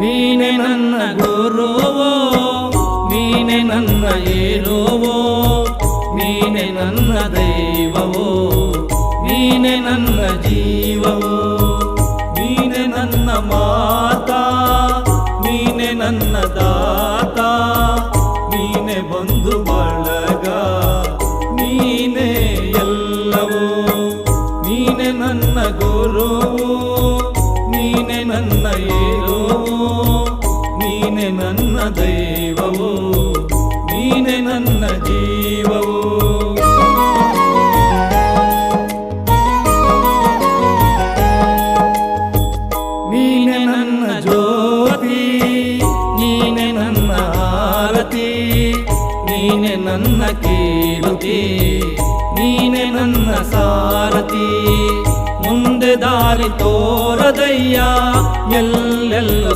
ನೀನೆ ನನ್ನ ಗುರುವೋ, ನೀನೆ ನನ್ನ ಏರುವೋ, ನೀನೆ ನನ್ನ ದೈವವೋ, ನೀನೆ ನನ್ನ ಜೀವವೋ, ನೀನೆ ನನ್ನ ಮಾತಾ, ನೀನೆ ನನ್ನ ದಾತ, ನೀನೆ ಬಂಧು ಬಳಗ, ನೀನೆ ಎಲ್ಲವೋ. ನೀನೆ ನನ್ನ ಗುರುವೋ, ನೀನೆ ನನ್ನ ಏರುವೋ, ನೀನೆ ನನ್ನ ದೈವವೋ, ನೀನೆ ನನ್ನ ಜೀವವೋ. ನೀನೆ ನನ್ನ ಜ್ಯೋತಿ, ನೀನೆ ನನ್ನ ಆರತಿ, ನೀನೆ ನನ್ನ ಕೀರ್ತಿ, ನೀನೆ ನನ್ನ ಸಾರಥಿ. ಮುಂದೆ ದಾರಿ ತೋರದಯ್ಯ, ಎಲ್ಲೆಲ್ಲೂ